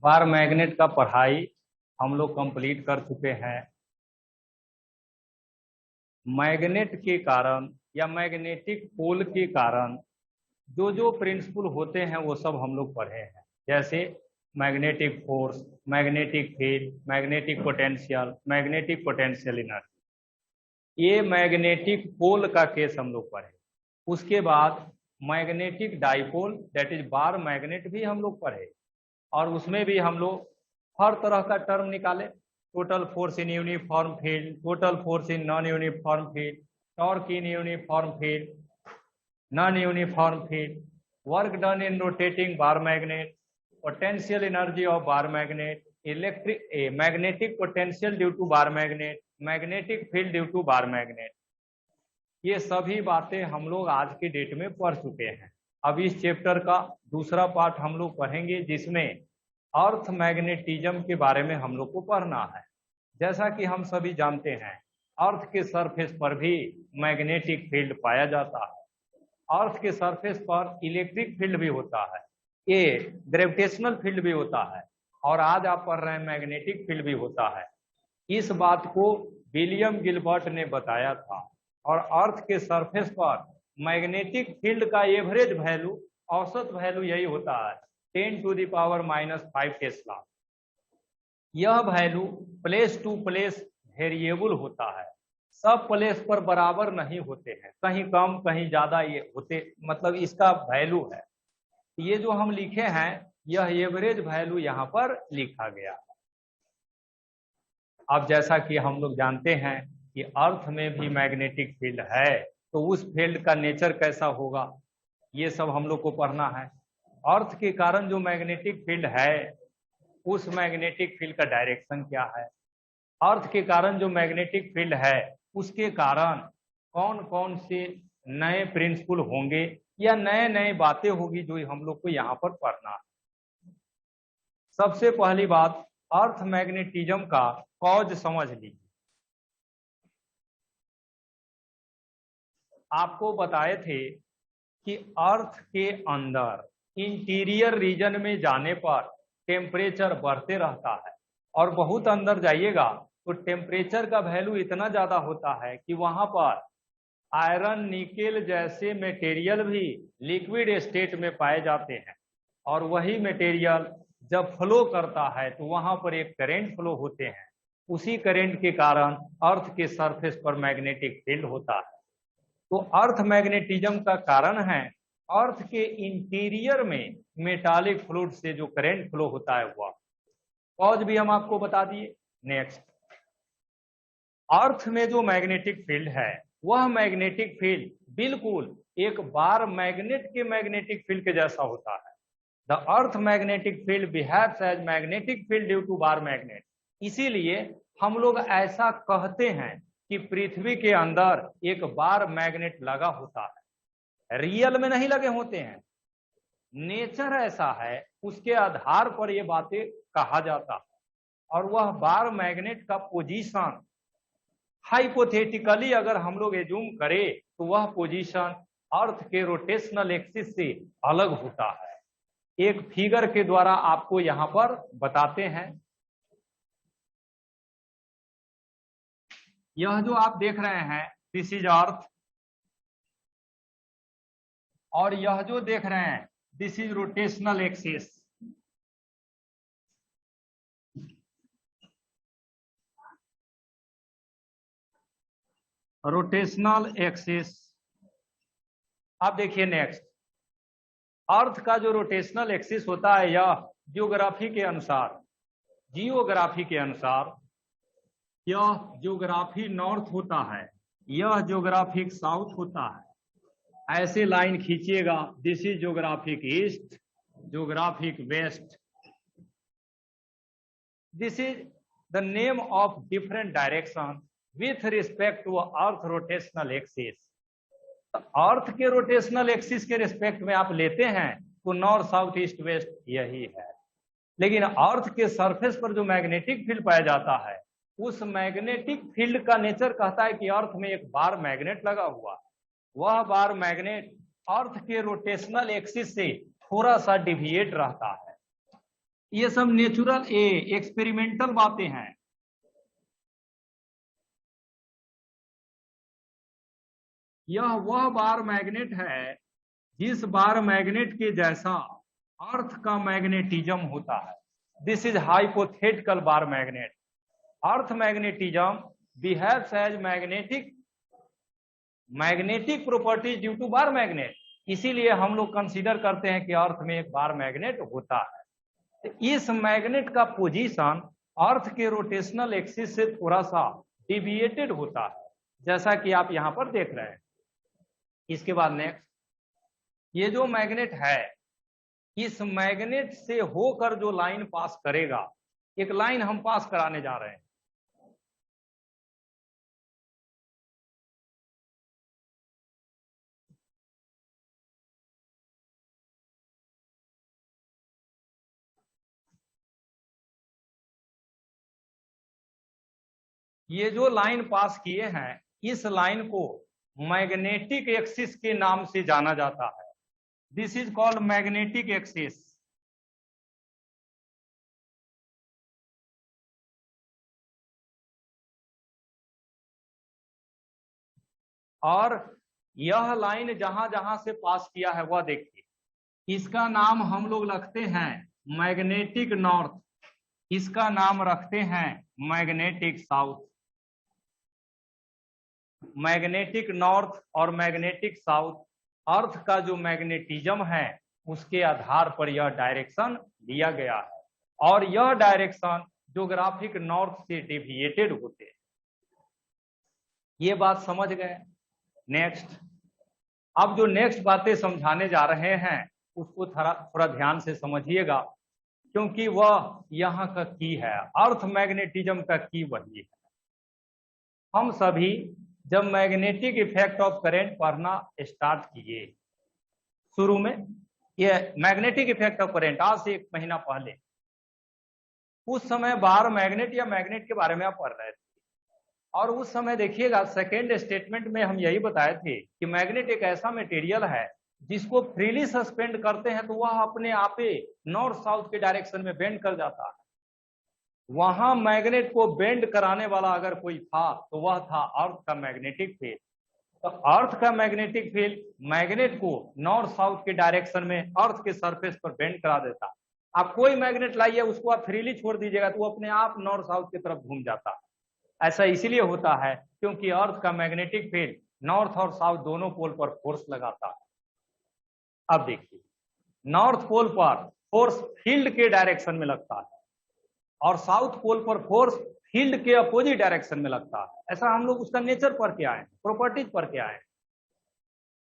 बार magnet का पढ़ाई हम लोग कंप्लीट कर चुके हैं। मैग्नेट के कारण या मैग्नेटिक पोल के कारण जो जो प्रिंसिपल होते हैं वो सब हम लोग पढ़े हैं, जैसे magnetic force, magnetic field, magnetic potential energy. ये मैग्नेटिक पोल का केस हम लोग पढ़े। उसके बाद magnetic dipole that is bar magnet भी हम लोग पढ़े, और उसमें भी हम लोग हर तरह का टर्म निकाले। Total force in uniform field, total force in non uniform field, torque in uniform field, non uniform field, work done in rotating bar magnet, potential energy of bar magnet, electric magnetic potential due to bar magnet, magnetic field due to bar magnet. ये सभी बातें हम लोग आज की date में पढ़ चुके हैं। अब इस चैप्टर का दूसरा पार्ट हम लोग पढ़ेंगे, जिसमें अर्थ मैग्नेटिज्म के बारे में हम लोग को पढ़ना है। जैसा कि हम सभी जानते हैं, अर्थ के सरफेस पर भी मैग्नेटिक फील्ड पाया जाता है। अर्थ के सरफेस पर इलेक्ट्रिक फील्ड भी होता है, ये ग्रेविटेशनल फील्ड भी होता है, और आज आप पढ़ रहे हैं मैग्नेटिक फील्ड भी होता है। इस बात को विलियम गिलबर्ट ने बताया था। और अर्थ के सरफेस पर मैग्नेटिक फील्ड का एवरेज वैल्यू, औसत वैल्यू यही होता है 10⁻⁻5 टेस्ला। यह value place to place variable होता है, सब प्लेस पर बराबर नहीं होते हैं, कहीं कम कहीं ज्यादा ये होते, मतलब इसका वैल्यू है। ये जो हम लिखे हैं यह एवरेज वैल्यू यहाँ पर लिखा गया है। अब जैसा कि हम लोग जानते हैं कि अर्थ में भी मैग्नेटिक फील्ड है, तो उस फील्ड का नेचर कैसा होगा ये सब हम लोग को पढ़ना है। अर्थ के कारण जो मैग्नेटिक फील्ड है उस मैग्नेटिक फील्ड का डायरेक्शन क्या है, अर्थ के कारण जो मैग्नेटिक फील्ड है उसके कारण कौन कौन से नए प्रिंसिपल होंगे या नए नए बातें होगी जो हम लोग को यहाँ पर पढ़ना है। सबसे पहली बात, अर्थ मैग्नेटिज्म का कॉज समझ लीजिए। आपको बताए थे कि अर्थ के अंदर इंटीरियर रीजन में जाने पर टेम्परेचर बढ़ते रहता है, और बहुत अंदर जाइएगा तो टेम्परेचर का वैल्यू इतना ज्यादा होता है कि वहां पर आयरन, निकेल जैसे मटेरियल भी लिक्विड स्टेट में पाए जाते हैं, और वही मटेरियल जब फ्लो करता है तो वहां पर एक करंट फ्लो होते हैं। उसी करंट के कारण अर्थ के सरफेस पर मैग्नेटिक फील्ड होता है। तो अर्थ मैग्नेटिज्म का कारण है अर्थ के इंटीरियर में मेटालिक फ्लूइड से जो करंट फ्लो होता है वह कॉज भी हम आपको बता दिए। नेक्स्ट, अर्थ में जो मैग्नेटिक फील्ड है वह मैग्नेटिक फील्ड बिल्कुल एक बार मैग्नेट के मैग्नेटिक फील्ड के जैसा होता है। The earth magnetic field behaves as magnetic field due to bar magnet. इसीलिए हम लोग ऐसा कहते हैं कि पृथ्वी के अंदर एक बार मैग्नेट लगा होता है। रियल में नहीं लगे होते हैं, नेचर ऐसा है, उसके आधार पर ये बातें कहा जाता है। और वह बार मैग्नेट का पोजीशन हाइपोथेटिकली अगर हम लोग एज्यूम करें तो वह पोजीशन अर्थ के रोटेशनल एक्सिस से अलग होता है। एक फिगर के द्वारा आपको यहां पर बताते हैं। यह जो आप देख रहे हैं दिस इज अर्थ, और यह जो देख रहे हैं this is rotational axis. Rotational axis. अब देखिए नेक्स्ट, अर्थ का जो रोटेशनल एक्सिस होता है यह जियोग्राफी के अनुसार यह जियोग्राफी नॉर्थ होता है, यह जियोग्राफिक साउथ होता है। ऐसे लाइन खींचिएगा, this is geographic east, geographic west. This is the name of different direction with respect to earth rotational axis. Earth के रोटेशनल एक्सिस के रिस्पेक्ट में आप लेते हैं तो नॉर्थ, साउथ, ईस्ट, वेस्ट यही है। लेकिन अर्थ के सरफेस पर जो मैग्नेटिक फील्ड पाया जाता है उस मैग्नेटिक फील्ड का नेचर कहता है कि अर्थ में एक बार मैग्नेट लगा हुआ है। वह बार मैग्नेट अर्थ के रोटेशनल एक्सिस से थोड़ा सा डिविएट रहता है। ये सब नेचुरल एक्सपेरिमेंटल बातें हैं। यह वह बार मैग्नेट है जिस बार मैग्नेट के जैसा अर्थ का मैग्नेटिज्म होता है। This is hypothetical bar magnet. Earth magnetism behaves as magnetic properties due to bar magnet. इसीलिए हम लोग कंसीडर करते हैं कि अर्थ में एक बार मैग्नेट होता है। तो इस मैग्नेट का पोजीशन अर्थ के रोटेशनल एक्सिस से थोड़ा सा डिविएटेड होता है, जैसा कि आप यहां पर देख रहे हैं। इसके बाद नेक्स्ट, ये जो मैग्नेट है, इस मैग्नेट से होकर जो लाइन पास करेगा, एक लाइन हम पास कराने जा रहे हैं। ये जो लाइन पास किए हैं, इस लाइन को मैग्नेटिक एक्सिस के नाम से जाना जाता है। This is called magnetic axis. और यह लाइन जहां जहां से पास किया है वह देखिए, इसका नाम हम लोग रखते हैं मैग्नेटिक नॉर्थ, इसका नाम रखते हैं मैग्नेटिक साउथ। मैग्नेटिक नॉर्थ और मैग्नेटिक साउथ अर्थ का जो मैग्नेटिज्म है उसके आधार पर यह डायरेक्शन दिया गया है, और यह डायरेक्शन ज्योग्राफिक नॉर्थ से डेविएटेड होते हैं। ये बात समझ गए। नेक्स्ट, अब जो नेक्स्ट बातें समझाने जा रहे हैं उसको थोड़ा ध्यान से समझिएगा, क्योंकि वह यहाँ का की है। अर्थ मैग्नेटिज्म का की वही है। हम सभी जब मैग्नेटिक इफेक्ट ऑफ करंट पढ़ना स्टार्ट किए, शुरू में ये मैग्नेटिक इफेक्ट ऑफ करंट आज से 1 महीना पहले, उस समय बार मैग्नेट या मैग्नेट के बारे में आप पढ़ रहे थे। और उस समय देखिएगा सेकेंड स्टेटमेंट में हम यही बताए थे कि मैग्नेट एक ऐसा मटेरियल है जिसको फ्रीली सस्पेंड करते हैं तो वह अपने आप ही नॉर्थ साउथ के डायरेक्शन में बेंड कर जाता है। वहां मैग्नेट को बेंड कराने वाला अगर कोई था तो वह था अर्थ का मैग्नेटिक फील्ड। तो अर्थ का मैग्नेटिक फील्ड मैग्नेट को नॉर्थ साउथ के डायरेक्शन में अर्थ के सरफेस पर बेंड करा देता। आप कोई मैग्नेट लाइए, उसको आप फ्रीली छोड़ दीजिएगा तो वो अपने आप नॉर्थ साउथ की तरफ घूम जाता है। ऐसा इसीलिए होता है क्योंकि अर्थ का मैग्नेटिक फील्ड नॉर्थ और साउथ दोनों पोल पर फोर्स लगाता है। अब देखिए, नॉर्थ पोल पर फोर्स फील्ड के डायरेक्शन में लगता है और साउथ पोल पर फोर्स फील्ड के अपोजिट डायरेक्शन में लगता है। ऐसा हम लोग उसका नेचर पर क्या है, प्रॉपर्टीज पर क्या है।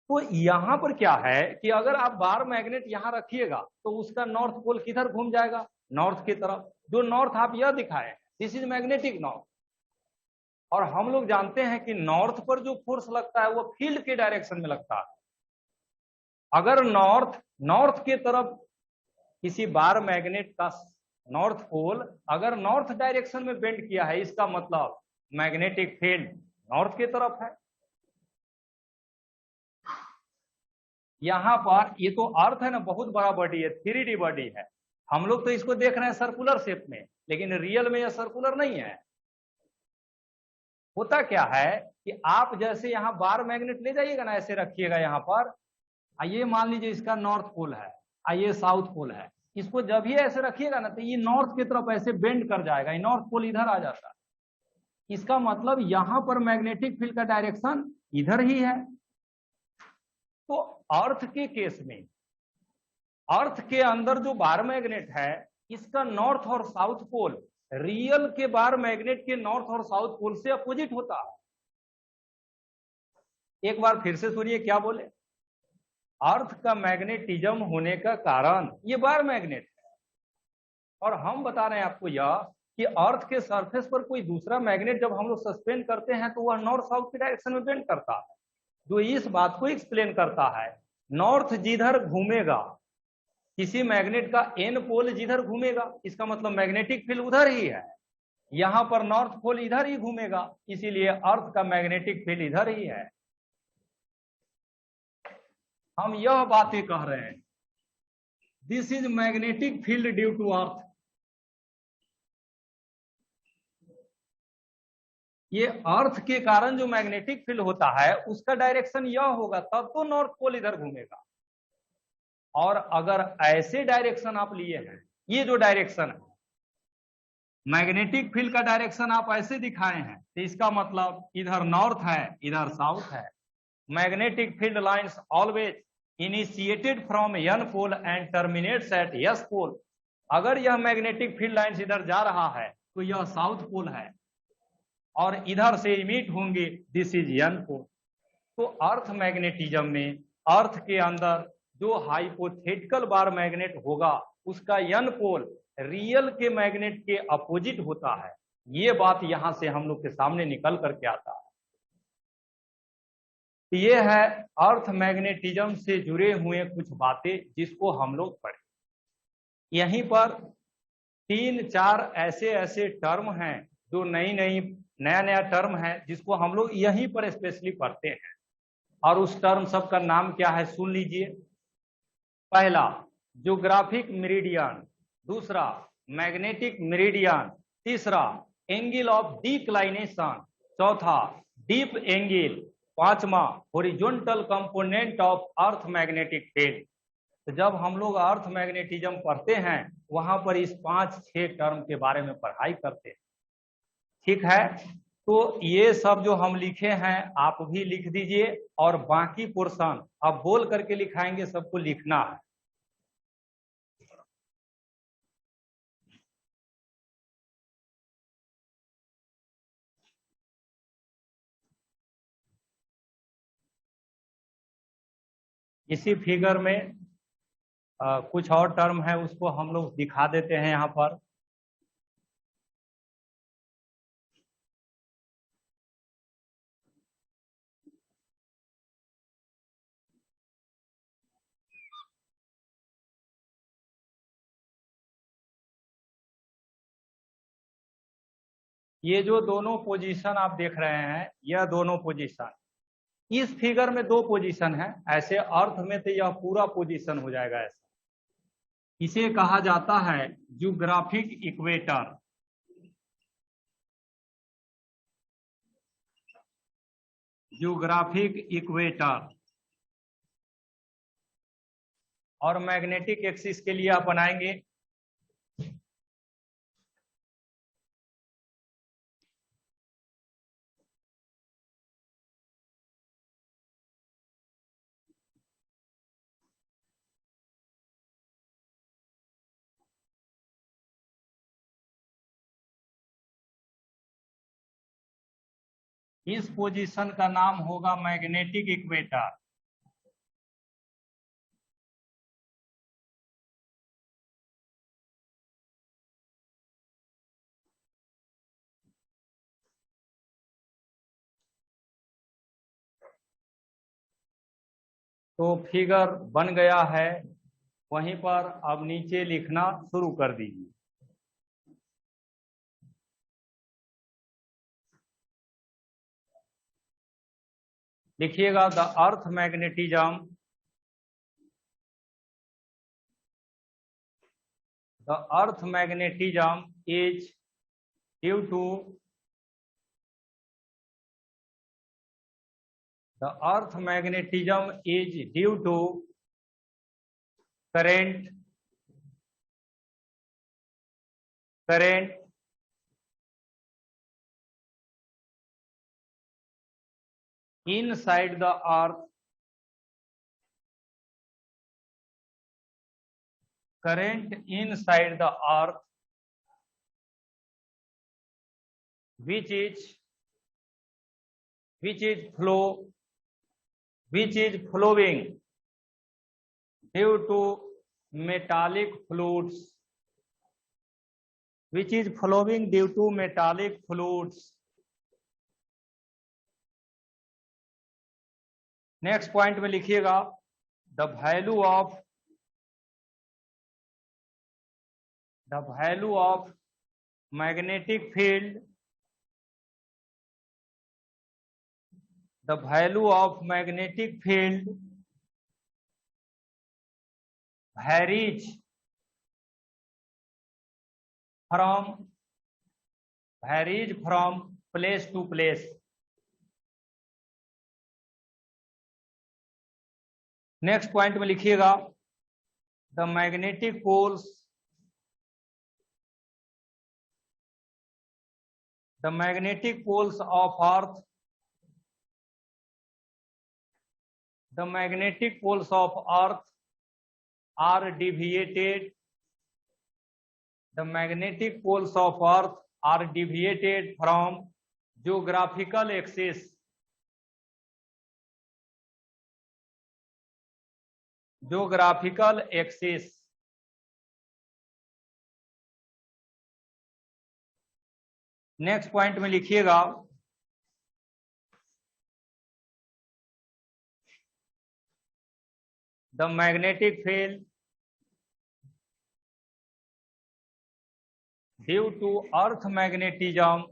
तो यहां पर क्या है कि अगर आप बार मैग्नेट यहां रखिएगा तो उसका नॉर्थ पोल किधर घूम जाएगा, नॉर्थ की तरफ। जो नॉर्थ आप यह दिखाए, दिस इज मैग्नेटिक नॉर्थ। और हम लोग जानते हैं कि नॉर्थ पर जो फोर्स लगता है वो फील्ड के डायरेक्शन में लगता है। अगर नॉर्थ के तरफ किसी बार मैग्नेट का नॉर्थ पोल अगर नॉर्थ डायरेक्शन में बेंड किया है, इसका मतलब मैग्नेटिक फील्ड नॉर्थ की तरफ है। यहां पर ये तो अर्थ है ना, बहुत बड़ा बॉडी है, 3D बॉडी है। हम लोग तो इसको देख रहे हैं सर्कुलर शेप में, लेकिन रियल में यह सर्कुलर नहीं है। होता क्या है कि आप जैसे यहाँ बार मैग्नेट ले जाइएगा ना, ऐसे रखिएगा यहाँ पर, आइए मान लीजिए इसका नॉर्थ पोल है, आइए साउथ पोल है, इसको जब भी ऐसे रखिएगा ना तो ये नॉर्थ की तरफ ऐसे बेंड कर जाएगा, ये नॉर्थ पोल इधर आ जाता है। इसका मतलब यहाँ पर मैग्नेटिक फील्ड का डायरेक्शन इधर ही है। तो अर्थ के केस में, अर्थ के अंदर जो बार मैग्नेट है इसका नॉर्थ और साउथ पोल रियल के बार मैग्नेट के नॉर्थ और साउथ पोल से अपोजिट होता है। एक बार फिर से सुनिए क्या बोले। अर्थ का मैग्नेटिज्म होने का कारण ये बार मैग्नेट है, और हम बता रहे हैं आपको यह कि अर्थ के सरफेस पर कोई दूसरा मैग्नेट जब हम लोग सस्पेंड करते हैं तो वह नॉर्थ साउथ की डायरेक्शन में बेंड करता है, जो इस बात को एक्सप्लेन करता है। नॉर्थ जिधर घूमेगा, किसी मैग्नेट का एन पोल जिधर घूमेगा, इसका मतलब मैग्नेटिक फील्ड उधर ही है। यहां पर नॉर्थ पोल इधर ही घूमेगा, इसीलिए अर्थ का मैग्नेटिक फील्ड इधर ही है। हम यह बातें कह रहे हैं, this is magnetic field due to earth. ये अर्थ के कारण जो मैग्नेटिक फील्ड होता है उसका डायरेक्शन यह होगा, तब तो नॉर्थ पोल इधर घूमेगा। और अगर ऐसे डायरेक्शन आप लिए हैं, ये जो डायरेक्शन है मैग्नेटिक फील्ड का डायरेक्शन आप ऐसे दिखाए हैं, तो इसका मतलब इधर नॉर्थ है इधर साउथ है। Magnetic field lines always initiated from N pole and terminates at S pole. अगर यह मैग्नेटिक फील्ड लाइंस इधर जा रहा है तो यह साउथ पोल है और इधर से इमिट होंगे, दिस इज एन पोल। तो अर्थ मैग्नेटिज्म में अर्थ के अंदर जो हाइपोथेटिकल बार मैग्नेट होगा उसका एन पोल रियल के मैग्नेट के अपोजिट होता है। ये बात यहां से हम लोग के सामने निकल करके आता है। ये है अर्थ मैग्नेटिज्म से जुड़े हुए कुछ बातें जिसको हम लोग पढ़े। यहीं पर 3-4 ऐसे ऐसे टर्म हैं जो नया नया टर्म है जिसको हम लोग यहीं पर स्पेशली पढ़ते हैं। और उस टर्म सब का नाम क्या है सुन लीजिए। पहला ज्योग्राफिक मेरिडियन, दूसरा मैग्नेटिक मेरिडियन, तीसरा एंगल ऑफ डिक्लाइनेशन, चौथा डीप एंगल, पांचवा horizontal component of earth magnetic field. तो जब हम लोग अर्थ मैग्नेटिज्म पढ़ते हैं वहां पर इस 5-6 टर्म के बारे में पढ़ाई करते हैं। ठीक है, तो ये सब जो हम लिखे हैं आप भी लिख दीजिए और बाकी पोर्शन अब बोल करके लिखाएंगे, सबको लिखना है। इसी फिगर में कुछ और टर्म है उसको हम लोग दिखा देते हैं यहाँ पर। ये जो दोनों पोजीशन आप देख रहे हैं, यह दोनों पोजीशन, इस फिगर में 2 पोजीशन है। ऐसे अर्थ में तो यह पूरा पोजीशन हो जाएगा ऐसा। इसे कहा जाता है ज्योग्राफिक इक्वेटर। Geographic equator. और मैग्नेटिक एक्सिस के लिए आप बनाएंगे इस पोजीशन का नाम होगा मैग्नेटिक इक्वेटर। तो फिगर बन गया है, वहीं पर अब नीचे लिखना शुरू कर दीजिए। लिखिएगा the earth magnetism, the earth magnetism is due to the earth magnetism is due to current inside the earth, current inside the earth which is flowing due to metallic fluids, which is flowing due to metallic fluids. Next point में लिखिएगा the value of magnetic field, the value of magnetic field varies from place to place. Next point में लिखिएगा the magnetic poles, the magnetic poles of earth, the magnetic poles of earth are deviated, the magnetic poles of earth are deviated from geographical axis, geographical axis। Next point में लिखिएगा the magnetic field due to earth magnetism,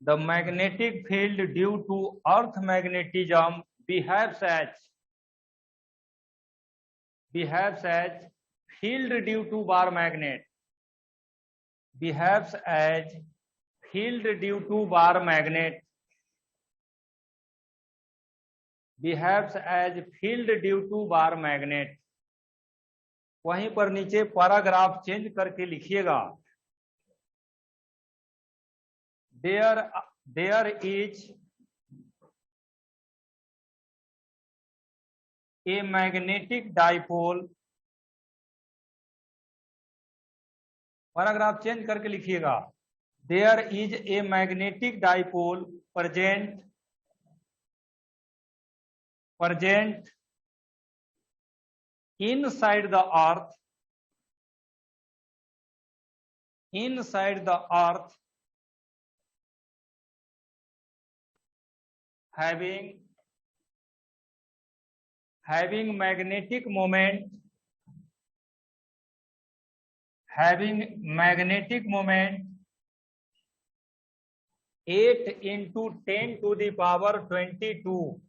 the magnetic field due to earth magnetism behaves as field due to bar magnet, behaves as field due to bar magnet, behaves as field due to bar magnet। वहीं पर नीचे paragraph change करके लिखिएगा there is a magnetic dipole, paragraph change करके लिखिएगा there is a magnetic dipole present inside the earth having magnetic moment 8 into 10 to the power 22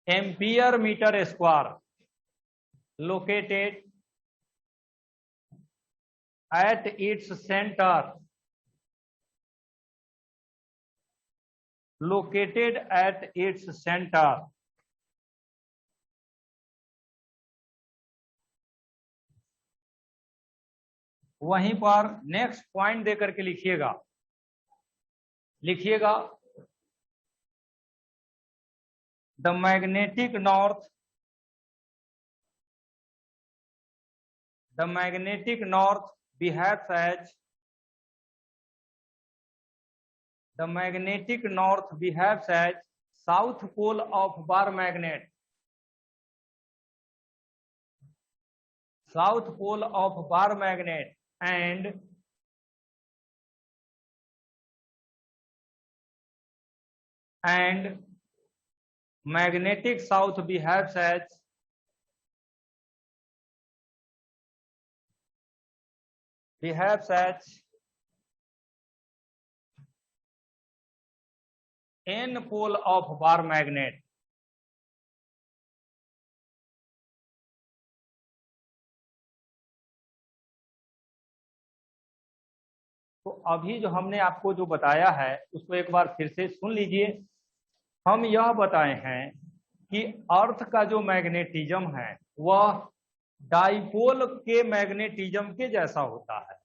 ampere meter square located at its center, वहीं पर next point देकर के लिखिएगा the magnetic north behaves as south pole of bar magnet, and magnetic south behaves as n pole of bar magnet। तो अभी जो हमने आपको जो बताया है उसको एक बार फिर से सुन लीजिए। हम यह बताए हैं कि अर्थ का जो मैग्नेटिज्म है वह डाइपोल के मैग्नेटिज्म के जैसा होता है।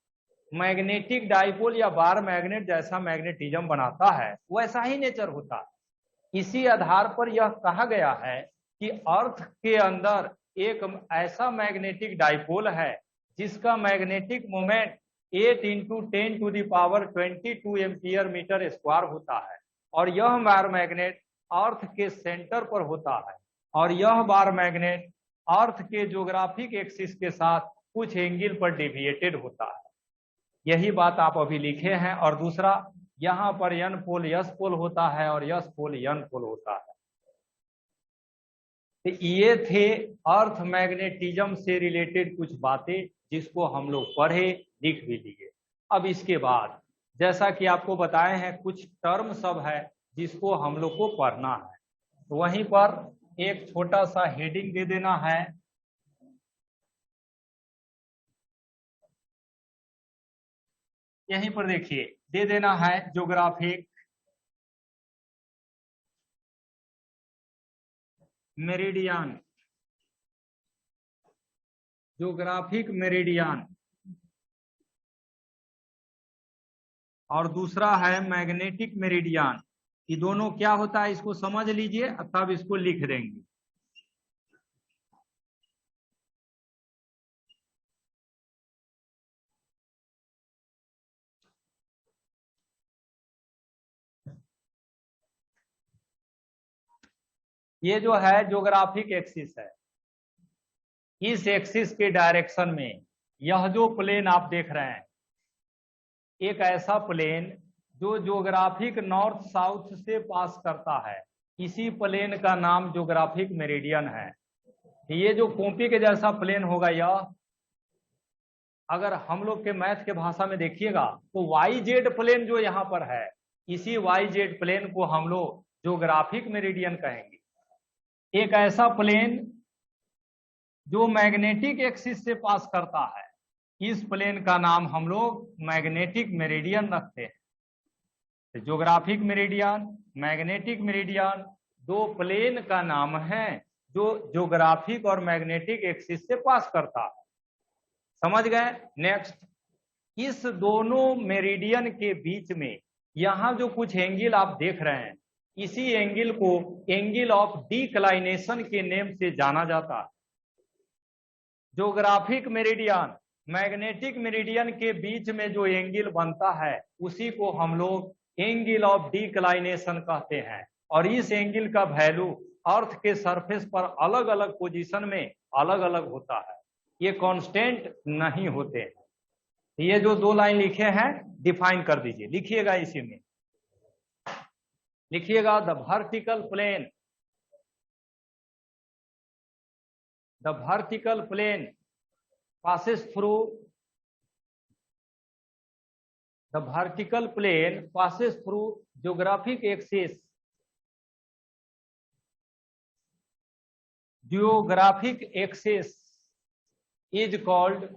मैग्नेटिक डाइपोल या बार मैग्नेट जैसा मैग्नेटिज्म बनाता है वैसा ही नेचर होता है। इसी आधार पर यह कहा गया है कि अर्थ के अंदर एक ऐसा मैग्नेटिक डाइपोल है जिसका magnetic moment 8 into 10 to the power 22 ampere metre square होता है और यह बार मैग्नेट अर्थ के सेंटर पर होता है और यह बार मैग्नेट अर्थ के ज्योग्राफिक एक्सिस के साथ कुछ एंगल पर डेविएटेड होता है। यही बात आप अभी लिखे हैं। और दूसरा, यहाँ पर एन पोल यस पोल होता है और यस पोल एन पोल होता है। तो ये थे अर्थ मैग्नेटिज्म से रिलेटेड कुछ बातें जिसको हम लोग पढ़े, लिख भी लिए। अब इसके बाद जैसा कि आपको बताए हैं कुछ टर्म सब है जिसको हम लोग को पढ़ना है। तो वहीं पर एक छोटा सा हेडिंग दे देना है, यहीं पर देखिए दे देना है ज्योग्राफिक मेरिडियन, ज्योग्राफिक मेरिडियन, और दूसरा है मैग्नेटिक मेरिडियन। ये दोनों क्या होता है इसको समझ लीजिए, तब इसको लिख देंगे। ये जो है ज्योग्राफिक एक्सिस है, इस एक्सिस के डायरेक्शन में यह जो प्लेन आप देख रहे हैं, एक ऐसा प्लेन जो ज्योग्राफिक नॉर्थ साउथ से पास करता है, इसी प्लेन का नाम ज्योग्राफिक मेरिडियन है। ये जो कॉपी के जैसा प्लेन होगा, यह अगर हम लोग के मैथ के भाषा में देखिएगा तो वाई जेड प्लेन जो यहाँ पर है, इसी वाई जेड प्लेन को हम लोग ज्योग्राफिक मेरिडियन कहेंगे। एक ऐसा प्लेन जो मैग्नेटिक एक्सिस से पास करता है, इस प्लेन का नाम हम लोग मैग्नेटिक मेरिडियन रखते हैं। ज्योग्राफिक मेरिडियन, मैग्नेटिक मेरिडियन दो प्लेन का नाम है जो ज्योग्राफिक और मैग्नेटिक एक्सिस से पास करता है। समझ गए? नेक्स्ट, इस दोनों मेरिडियन के बीच में यहां जो कुछ एंगल आप देख रहे हैं, इसी एंगल को एंगल ऑफ डिक्लाइनेशन के नेम से जाना जाता है। ज्योग्राफिक मेरिडियन मैग्नेटिक मेरिडियन के बीच में जो एंगल बनता है, उसी को हम लोग एंगल ऑफ डिक्लाइनेशन कहते हैं। और इस एंगल का वैल्यू अर्थ के सरफेस पर अलग अलग पोजीशन में अलग अलग होता है, ये कांस्टेंट नहीं होते हैं। ये जो दो लाइन लिखे हैं डिफाइन कर दीजिए, लिखिएगा इसी में, लिखिएगा the vertical plane, the vertical plane passes through the vertical plane passes through geographic axis, geographic axis is called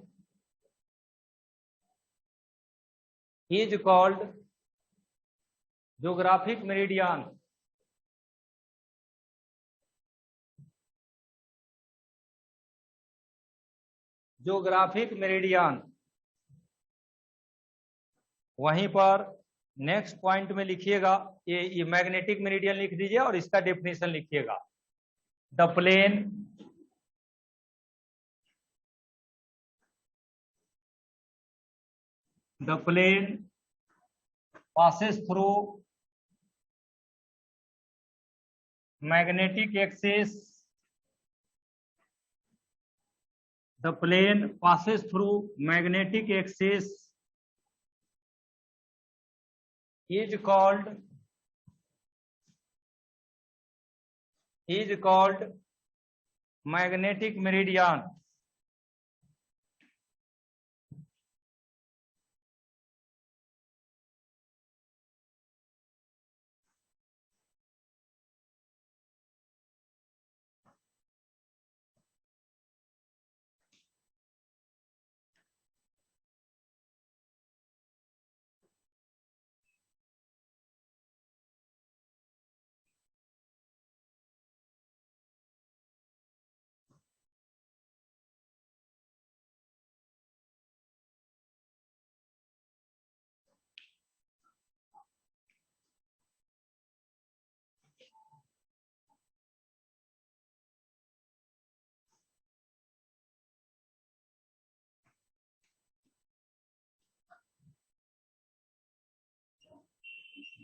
geographic meridian। Geographic meridian, वहीं पर नेक्स्ट पॉइंट में लिखिएगा, ये मैग्नेटिक मेरिडियन लिख दीजिए और इसका डेफिनेशन लिखिएगा। The plane passes through magnetic axis, the plane passes through magnetic axis is called magnetic meridian।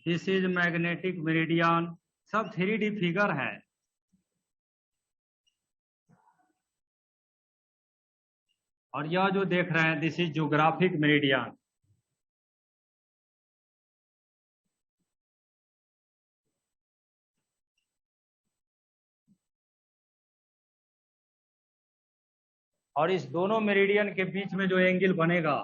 This is magnetic meridian, सब 3D फिगर है। और यह जो देख रहे हैं दिस इज ज्योग्राफिक मेरिडियन। और इस दोनों मेरिडियन के बीच में जो एंगल बनेगा,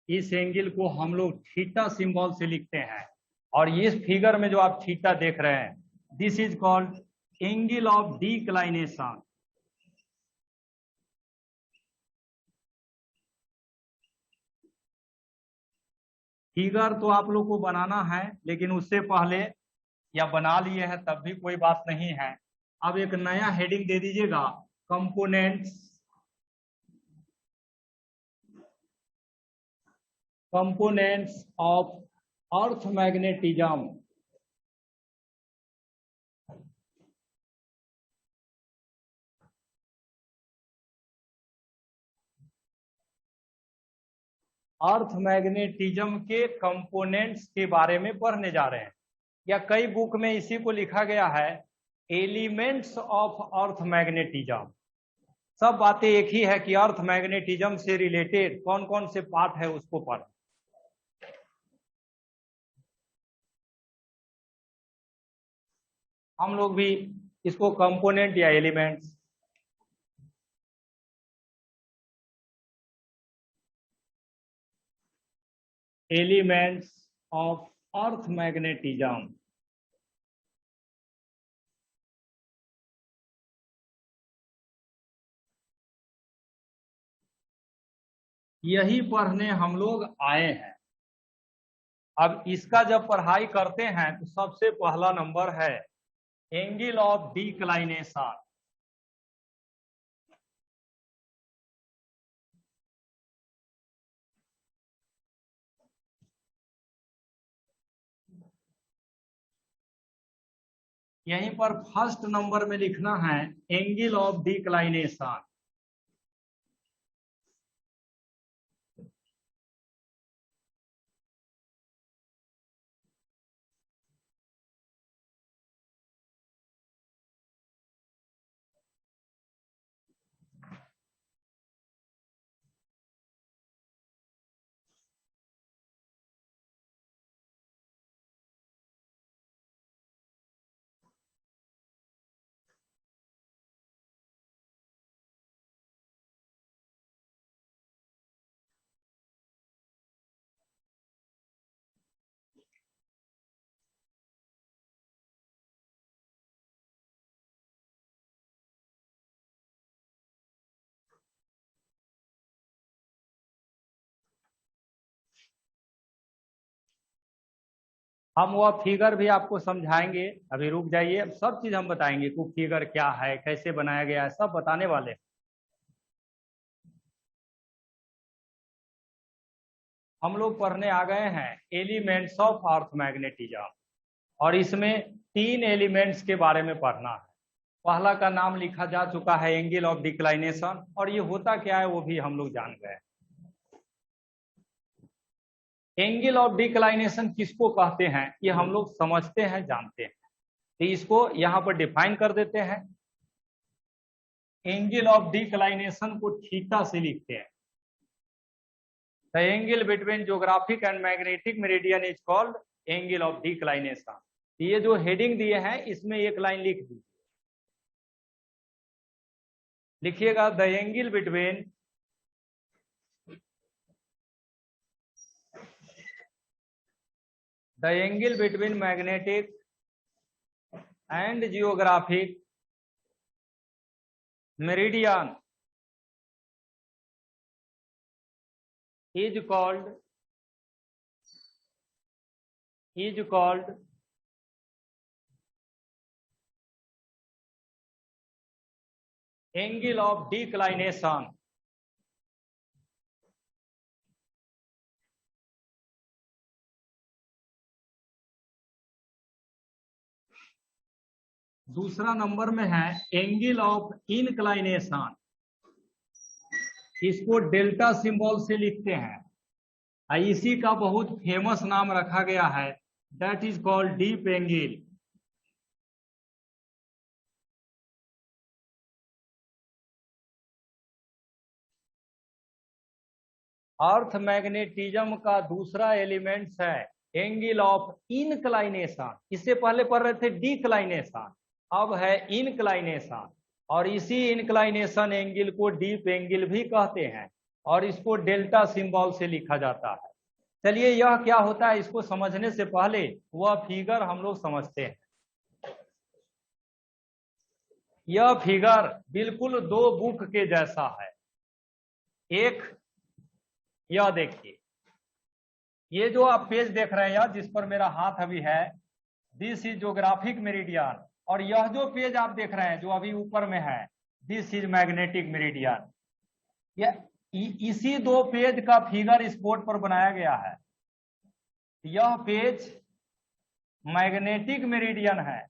इस एंगल को हम लोग थीटा सिंबल से लिखते हैं। और इस फिगर में जो आप थीटा देख रहे हैं, this is called angle of declination. Figure तो आप लोग को बनाना है, लेकिन उससे पहले या बना लिए हैं तब भी कोई बात नहीं है। अब एक नया हेडिंग दे दीजिएगा, components of earth magnetism. Earth magnetism के कंपोनेंट्स के बारे में पढ़ने जा रहे हैं, या कई बुक में इसी को लिखा गया है एलिमेंट्स ऑफ अर्थ मैग्नेटिज्म। सब बातें एक ही है कि अर्थ मैग्नेटिज्म से रिलेटेड कौन कौन से पार्ट है उसको पढ़। हम लोग भी इसको कंपोनेंट या एलिमेंट्स, ऑफ अर्थ मैग्नेटिज्म, यही पढ़ने हम लोग आए हैं। अब इसका जब पढ़ाई करते हैं तो सबसे पहला नंबर है एंगल ऑफ डिक्लाइनेशन। यहीं पर फर्स्ट नंबर में लिखना है एंगल ऑफ डिक्लाइनेशन। हम वह फिगर भी आपको समझाएंगे, अभी रुक जाइए। अब सब चीज हम बताएंगे, कुछ फिगर क्या है, कैसे बनाया गया है, सब बताने वाले हैं। हम लोग पढ़ने आ गए हैं एलिमेंट्स ऑफ अर्थ मैग्नेटिज्म, और इसमें 3 एलिमेंट्स के बारे में पढ़ना है। पहला का नाम लिखा जा चुका है एंगल ऑफ डिक्लाइनेशन, और ये होता क्या है वो भी हम लोग जान गए। एंगल ऑफ डिक्लाइनेशन किसको कहते हैं ये हम लोग समझते हैं, जानते हैं, तो इसको यहाँ पर डिफाइन कर देते हैं। एंगल ऑफ डिक्लाइनेशन को थीटा से लिखते हैं। The angle between geographic and magnetic meridian is called angle of declination. ये जो हेडिंग दिए हैं इसमें एक लाइन लिख दीजिए, लिखिएगा the angle between magnetic and geographic meridian is called angle of declination। दूसरा नंबर में है एंगल ऑफ इनक्लाइनेशन, इसको डेल्टा सिंबल से लिखते हैं। इसी का बहुत फेमस नाम रखा गया है, that is called deep angle. Earth magnetism का दूसरा एलिमेंट्स है एंगल ऑफ इनक्लाइनेशन। इससे पहले पढ़ रहे थे डिक्लाइनेशन, अब है इनक्लाइनेशन, और इसी इनक्लाइनेशन एंगल को डीप एंगल भी कहते हैं, और इसको डेल्टा सिंबल से लिखा जाता है। चलिए यह क्या होता है इसको समझने से पहले वह फिगर हम लोग समझते हैं। यह फिगर बिल्कुल दो बुक के जैसा है। एक यह देखिए, ये जो आप पेज देख रहे हैं यह जिस पर मेरा हाथ अभी है, दिस इज ज्योग्राफिक मेरिडियन। और यह जो पेज आप देख रहे हैं जो अभी ऊपर में है, दिस इज मैग्नेटिक मेरिडियन। इसी दो पेज का फिगर इस बोर्ड पर बनाया गया है। यह पेज मैग्नेटिक मेरिडियन है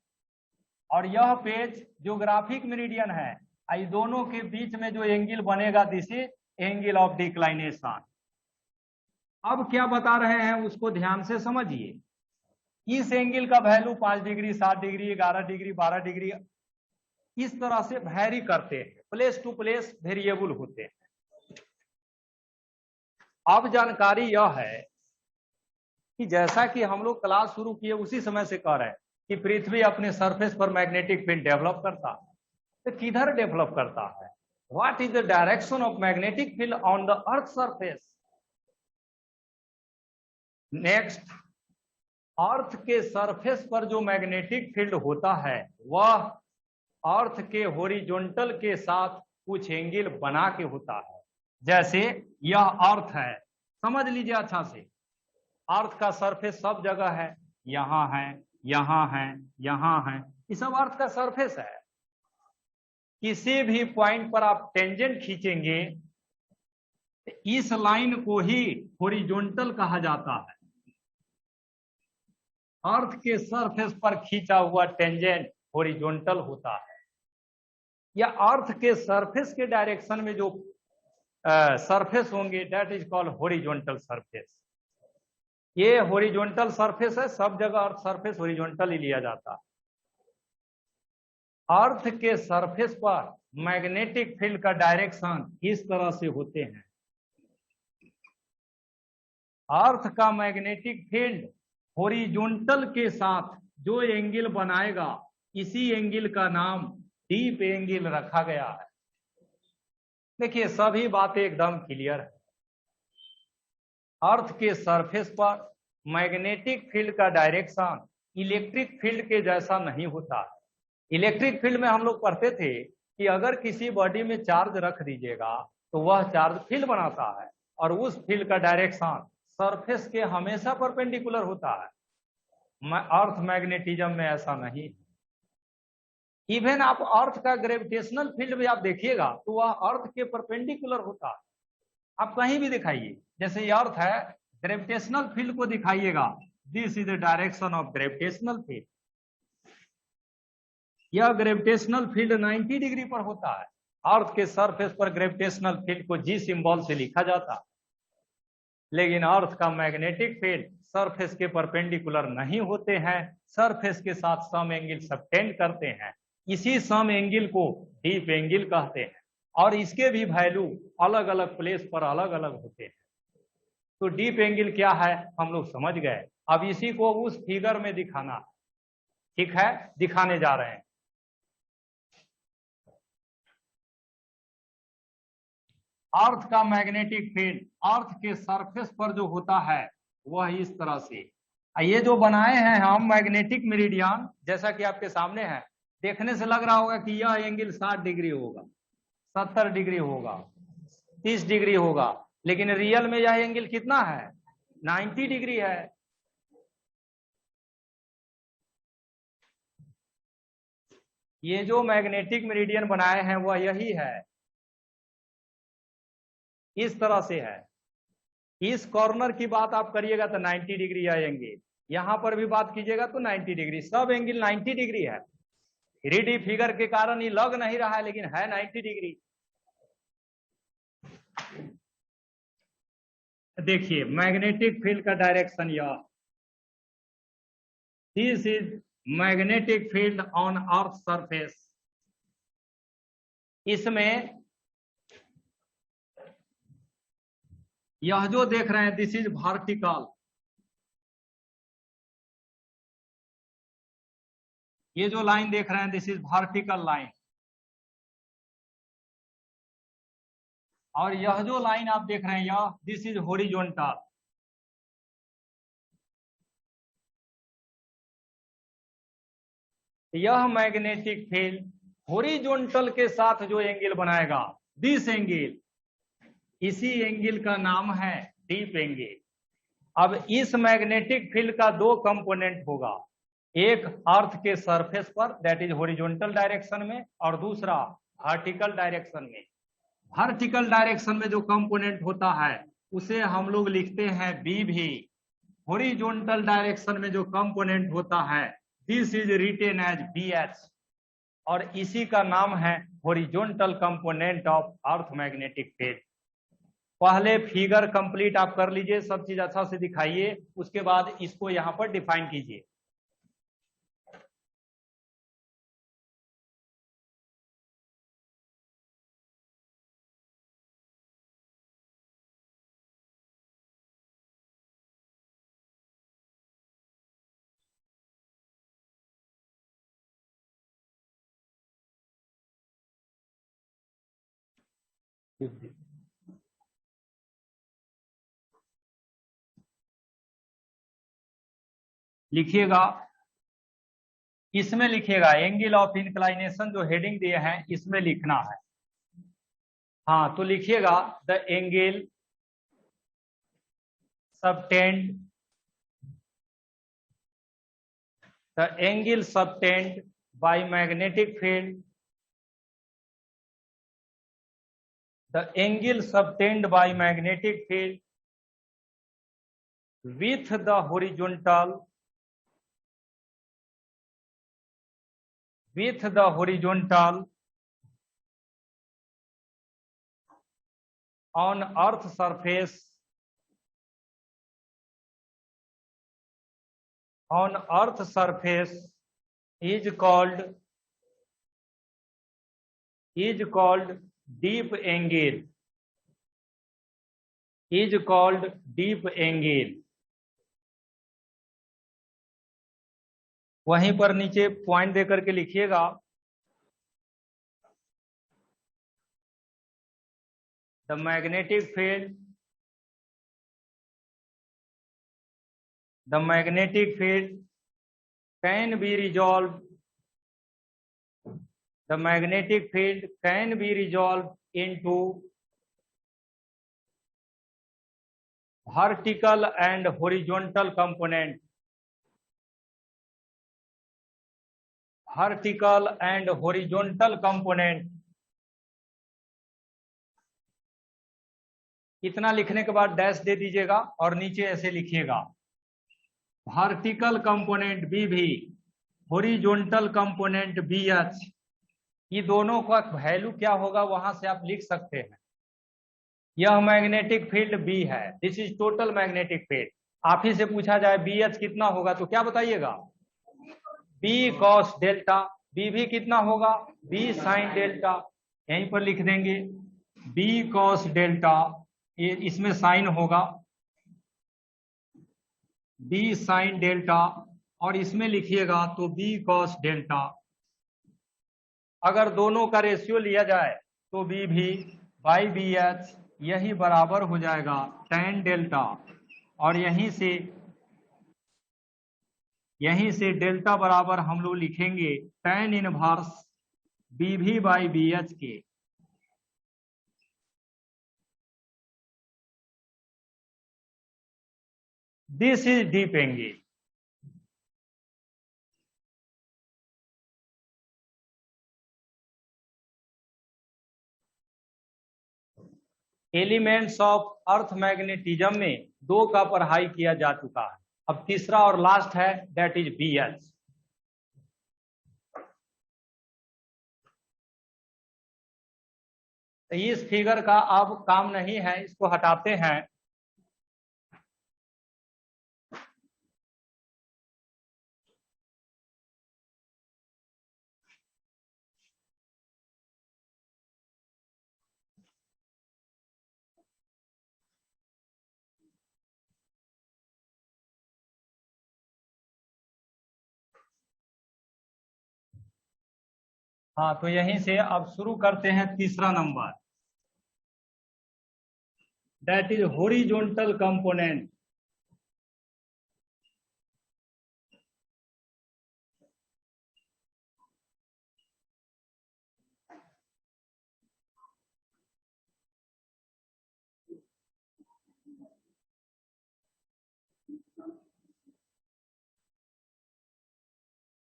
और यह पेज ज्योग्राफिक मेरिडियन है। इन दोनों के बीच में जो एंगल बनेगा this is angle of declination. अब क्या बता रहे हैं उसको ध्यान से समझिए। इस एंगल का value 5 degree, 7 degree, 11 degree, 12 degree इस तरह से वैरी करते हैं, प्लेस टू प्लेस वेरिएबल होते हैं। अब जानकारी यह है कि जैसा कि हम लोग क्लास शुरू किए उसी समय से कह रहे हैं कि पृथ्वी अपने सरफेस पर मैग्नेटिक फील्ड डेवलप करता है, तो किधर डेवलप करता है? What is the direction of magnetic field on the earth surface? Next, earth के सरफेस पर जो मैग्नेटिक फील्ड होता है वह अर्थ के हॉरिजॉन्टल के साथ कुछ एंगल बना के होता है। जैसे यह अर्थ है, समझ लीजिए अच्छा से, अर्थ का सरफेस सब जगह है, यहाँ है, यहाँ है, यहाँ है, ये सब अर्थ का सरफेस है। किसी भी पॉइंट पर आप टेंजेंट खींचेंगे इस लाइन को ही हॉरिजॉन्टल कहा जाता है। अर्थ के सरफेस पर खींचा हुआ टेंजेंट हॉरिजॉन्टल होता है। या अर्थ के सरफेस के डायरेक्शन में जो सरफेस होंगे that is called horizontal surface. ये हॉरिजॉन्टल सरफेस है, सब जगह अर्थ सरफेस हॉरिजॉन्टल ही लिया जाता है। अर्थ के सरफेस पर मैग्नेटिक फील्ड का डायरेक्शन इस तरह से होते हैं। अर्थ का मैग्नेटिक फील्ड हॉरिजॉन्टल के साथ जो एंगल बनाएगा इसी एंगल का नाम डीप एंगल रखा गया है। देखिए सभी बातें एकदम क्लियर है। अर्थ के सरफेस पर मैग्नेटिक फील्ड का डायरेक्शन इलेक्ट्रिक फील्ड के जैसा नहीं होता है। इलेक्ट्रिक फील्ड में हम लोग पढ़ते थे कि अगर किसी बॉडी में चार्ज रख दीजिएगा तो वह चार्ज फील्ड बनाता है और उस फील्ड का डायरेक्शन सरफेस के हमेशा परपेंडिकुलर होता है। अर्थ मैग्नेटिज्म में ऐसा नहीं है। इवन आप अर्थ का ग्रेविटेशनल फील्ड भी आप देखिएगा तो वह अर्थ के परपेंडिकुलर होता है। आप कहीं भी दिखाइए, जैसे ये अर्थ है, ग्रेविटेशनल फील्ड को दिखाइएगा, this is the direction of gravitational field. यह ग्रेविटेशनल फील्ड 90 डिग्री पर होता है। अर्थ के सरफेस पर ग्रेविटेशनल फील्ड को जी सिंबल से लिखा जाता है। लेकिन अर्थ का मैग्नेटिक फील्ड सरफेस के परपेंडिकुलर नहीं होते हैं, सरफेस के साथ सम एंगल सबटेंड करते हैं। इसी सम एंगल को डीप एंगल कहते हैं और इसके भी वैल्यू अलग अलग प्लेस पर अलग अलग होते हैं। तो डीप एंगल क्या है हम लोग समझ गए। अब इसी को उस फिगर में दिखाना, ठीक है, दिखाने जा रहे हैं। अर्थ का मैग्नेटिक फील्ड अर्थ के सरफेस पर जो होता है वह इस तरह से, ये जो बनाए हैं हम मैग्नेटिक मेरिडियन, जैसा कि आपके सामने है, देखने से लग रहा होगा कि यह एंगल 60 डिग्री होगा, 70 डिग्री होगा, 30 डिग्री होगा, लेकिन रियल में यह एंगल कितना है? 90 डिग्री है। ये जो मैग्नेटिक मेरिडियन बनाए हैं वह यही है, इस तरह से है। इस कॉर्नर की बात आप करिएगा तो 90 डिग्री आएंगे, यहां पर भी बात कीजिएगा तो 90 डिग्री, सब एंगल 90 डिग्री है। 3D फिगर के कारण ये लग नहीं रहा है लेकिन है 90 डिग्री। देखिए मैग्नेटिक फील्ड का डायरेक्शन यह, this is magnetic field on earth surface. इसमें यह जो देख रहे हैं दिस इज वर्टिकल, ये जो लाइन देख रहे हैं दिस इज वर्टिकल लाइन, और यह जो लाइन आप देख रहे हैं यह दिस इज हॉरिजॉन्टल। यह मैग्नेटिक फील्ड हॉरिजॉन्टल के साथ जो एंगल बनाएगा, दिस एंगल, इसी एंगल का नाम है डीप एंगल। अब इस मैग्नेटिक फील्ड का दो कंपोनेंट होगा, एक अर्थ के सरफेस पर दैट इज हॉरिजॉन्टल डायरेक्शन में, और दूसरा वर्टिकल डायरेक्शन में। वर्टिकल डायरेक्शन में जो कंपोनेंट होता है उसे हम लोग लिखते हैं बी भी। हॉरिजॉन्टल डायरेक्शन में जो कंपोनेंट होता है this is written as B H, और इसी का नाम है horizontal component of earth magnetic field. पहले फिगर कंप्लीट आप कर लीजिए, सब चीज अच्छा से दिखाइए, उसके बाद इसको यहां पर डिफाइन कीजिए। लिखिएगा, इसमें लिखिएगा एंगल ऑफ इंक्लाइनेशन, जो हेडिंग दिए हैं इसमें लिखना है। हाँ तो लिखिएगा the angle subtend, the angle subtend by magnetic field, the angle subtended by magnetic field with the horizontal on earth surface, is called deep angle, is called deep angle। वहीं पर नीचे पॉइंट देकर के लिखिएगा, the magnetic field can be resolved, the magnetic field can be resolved into vertical and horizontal component, vertical and horizontal component। इतना लिखने के बाद डैश दे दीजिएगा और नीचे ऐसे लिखिएगा वर्टिकल कंपोनेंट बी भी, हॉरिजॉन्टल कंपोनेंट बी एच। ये दोनों का वैल्यू क्या होगा वहां से आप लिख सकते हैं। यह मैग्नेटिक फील्ड बी है, this is total magnetic field. आप ही से पूछा जाए बी एच कितना होगा तो क्या बताइएगा, बी कॉस डेल्टा। बी भी कितना होगा, बी साइन डेल्टा। यहीं पर लिख देंगे बी कॉस डेल्टा, ये इसमें साइन होगा बी साइन डेल्टा, और इसमें लिखिएगा तो बी कॉस डेल्टा। अगर दोनों का रेशियो लिया जाए तो बी भी बाई बी एच यही बराबर हो जाएगा tan डेल्टा, और यहीं से डेल्टा बराबर हम लोग लिखेंगे tan इनवर्स बी भी बाई बी एच के। This is deep angle. Elements of earth magnetism में दो का पढ़ाई किया जा चुका है, अब तीसरा और लास्ट है दैट इज बी एच। इस फिगर का अब काम नहीं है, इसको हटाते हैं। हाँ तो यहीं से अब शुरू करते हैं तीसरा number, that is horizontal component.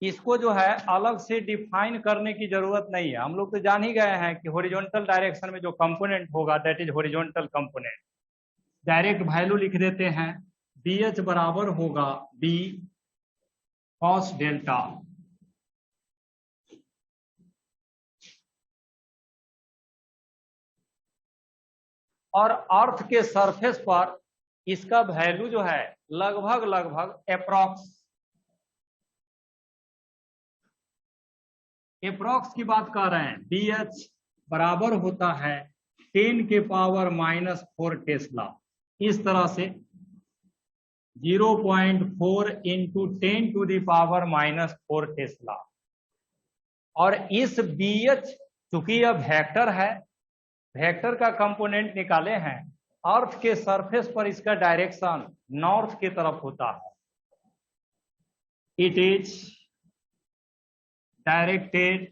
इसको जो है अलग से डिफाइन करने की जरूरत नहीं है। हम लोग तो जान ही गए हैं कि हॉरिजॉन्टल डायरेक्शन में जो कंपोनेंट होगा that is horizontal component. Direct value लिख देते हैं, बी एच बराबर होगा बी कॉस डेल्टा। और अर्थ के सरफेस पर इसका वैल्यू जो है लगभग लगभग अप्रॉक्स की बात कर रहे हैं। बी एच बराबर होता है 10 के पावर -4 टेस्ला। इस तरह से 0.4 into 10 to the power -4 tesla. और इस बी एच चूंकि यह वेक्टर है, वेक्टर का कंपोनेंट निकाले हैं, अर्थ के सरफेस पर इसका डायरेक्शन नॉर्थ की तरफ होता है। It is directed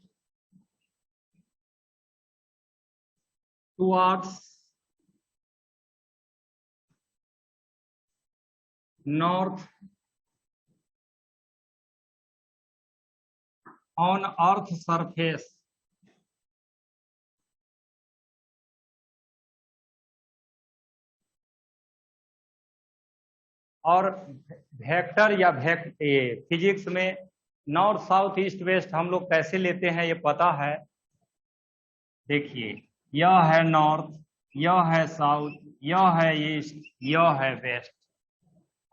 towards north on earth surface. और वेक्टर या फिजिक्स में नॉर्थ साउथ ईस्ट वेस्ट हम लोग कैसे लेते हैं ये पता है। देखिए, यह है नॉर्थ, यह है साउथ, यह है ईस्ट, यह है वेस्ट।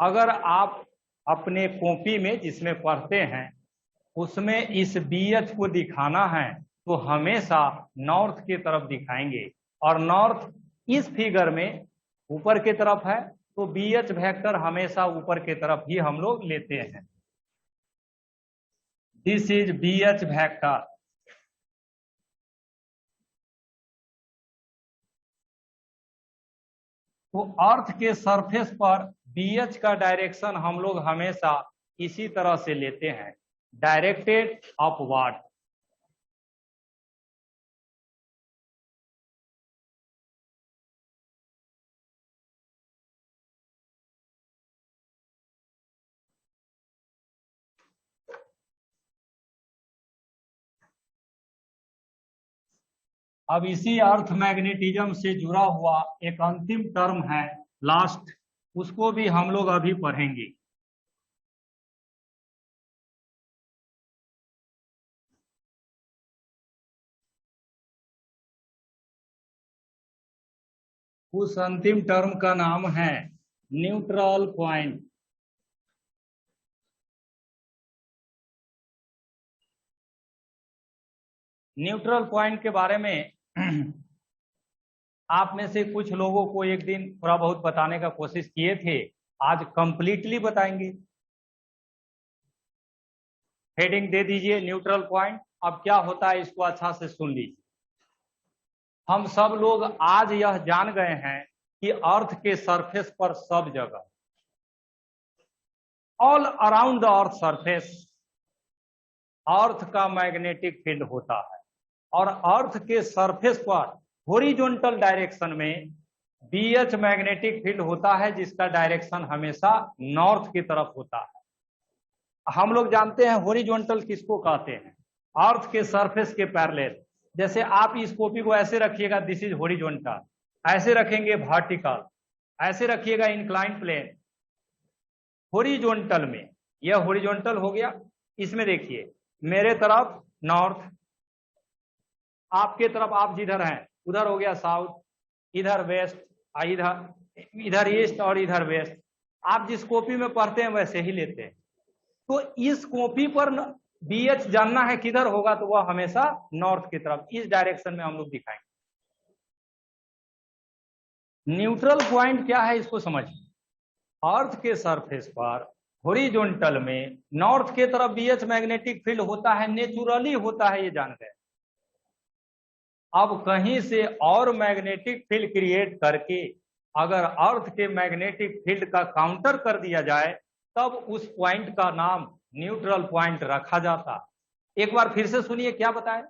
अगर आप अपने कॉपी में जिसमें पढ़ते हैं उसमें इस बीएच को दिखाना है तो हमेशा नॉर्थ की तरफ दिखाएंगे। और नॉर्थ इस फिगर में ऊपर की तरफ है तो बीएच वेक्टर हमेशा ऊपर की तरफ ही हम लोग लेते हैं। This is BH vector. तो अर्थ के सरफेस पर बीएच का डायरेक्शन हम लोग हमेशा इसी तरह से लेते हैं, डायरेक्टेड अपवर्ड। अब इसी अर्थ मैग्नेटिज्म से जुड़ा हुआ एक अंतिम टर्म है लास्ट, उसको भी हम लोग अभी पढ़ेंगे। उस अंतिम टर्म का नाम है न्यूट्रल पॉइंट। न्यूट्रल पॉइंट के बारे में आप में से कुछ लोगों को एक दिन थोड़ा बहुत बताने का कोशिश किए थे, आज कंप्लीटली बताएंगे। हेडिंग दे दीजिए न्यूट्रल पॉइंट। अब क्या होता है इसको अच्छा से सुन लीजिए। हम सब लोग आज यह जान गए हैं कि अर्थ के सरफेस पर सब जगह, all around the earth surface, earth का मैग्नेटिक फील्ड होता है। और अर्थ के सरफेस पर हॉरिजॉन्टल डायरेक्शन में बीएच मैग्नेटिक फील्ड होता है जिसका डायरेक्शन हमेशा नॉर्थ की तरफ होता है। हम लोग जानते हैं हॉरिजॉन्टल किसको कहते हैं, अर्थ के सरफेस के पैरेलल। जैसे आप इस कॉपी को ऐसे रखिएगा, दिस इज हॉरिजॉन्टल, ऐसे रखेंगे वर्टिकल, ऐसे रखिएगा इंक्लाइन प्लेन। हॉरिजॉन्टल में यह हॉरिजॉन्टल हो गया। इसमें देखिए, मेरे तरफ नॉर्थ, आपके तरफ आप जिधर हैं उधर हो गया साउथ, इधर वेस्ट, इधर ईस्ट और इधर वेस्ट। आप जिस कॉपी में पढ़ते हैं वैसे ही लेते हैं। तो इस कॉपी पर बीएच जानना है किधर होगा तो वह हमेशा नॉर्थ की तरफ, इस डायरेक्शन में हम लोग दिखाएंगे। न्यूट्रल पॉइंट क्या है इसको समझिए। अर्थ के सरफेस पर हॉरिजॉन्टल में नॉर्थ के तरफ बीएच मैग्नेटिक फील्ड होता है, नेचुरली होता है, ये जान गए। अब कहीं से और मैग्नेटिक फील्ड क्रिएट करके अगर अर्थ के मैग्नेटिक फील्ड का काउंटर कर दिया जाए तब उस पॉइंट का नाम न्यूट्रल पॉइंट रखा जाता। एक बार फिर से सुनिए क्या बताएं।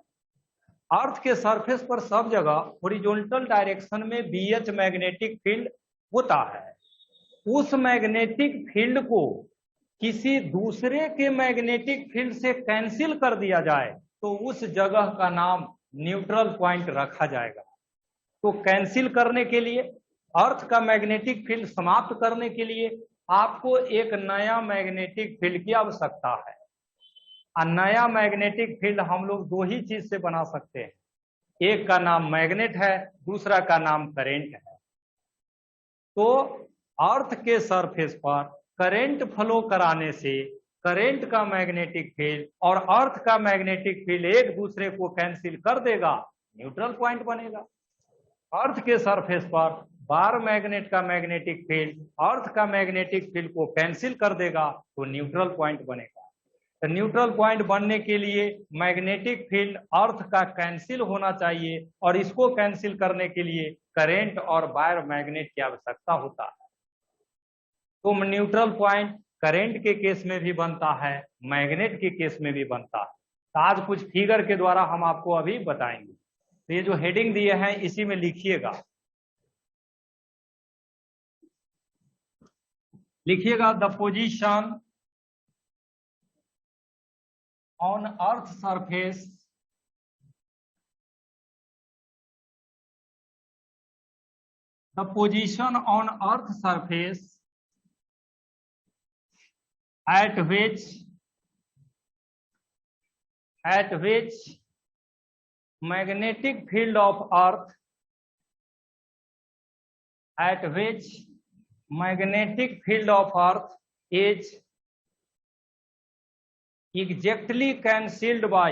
अर्थ के सरफेस पर सब जगह हॉरिजॉन्टल डायरेक्शन में बीएच मैग्नेटिक फील्ड होता है। उस मैग्नेटिक फील्ड को किसी दूसरे के मैग्नेटिक फील्ड से कैंसिल कर दिया जाए तो उस जगह का नाम न्यूट्रल पॉइंट रखा जाएगा। तो कैंसिल करने के लिए, अर्थ का मैग्नेटिक फील्ड समाप्त करने के लिए आपको एक नया मैग्नेटिक फील्ड की आवश्यकता है। और नया मैग्नेटिक फील्ड हम लोग दो ही चीज से बना सकते हैं, एक का नाम मैग्नेट है, दूसरा का नाम करंट है। तो अर्थ के सरफेस पर करंट फ्लो कराने से करंट का मैग्नेटिक फील्ड और अर्थ का मैग्नेटिक फील्ड एक दूसरे को कैंसिल कर देगा, न्यूट्रल पॉइंट बनेगा। अर्थ के सरफेस पर बार मैग्नेट का मैग्नेटिक फील्ड अर्थ का मैग्नेटिक फील्ड को कैंसिल कर देगा तो न्यूट्रल पॉइंट बनेगा। तो न्यूट्रल पॉइंट बनने के लिए मैग्नेटिक फील्ड अर्थ का कैंसिल होना चाहिए और इसको कैंसिल करने के लिए करंट और वायर मैग्नेट की आवश्यकता होता है। तो न्यूट्रल पॉइंट करंट के केस में भी बनता है, मैग्नेट के केस में भी बनता है। तो आज कुछ फिगर के द्वारा हम आपको अभी बताएंगे। तो ये जो हेडिंग दिए हैं इसी में लिखिएगा, the position on earth surface the position on earth surface at which magnetic field of earth is exactly cancelled by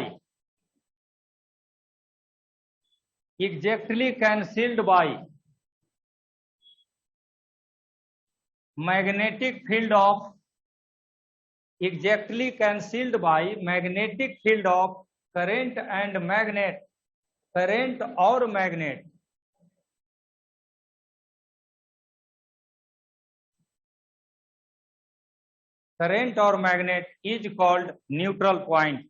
magnetic field of current and magnet, current और मैग्नेट। करंट और magnet is called neutral point,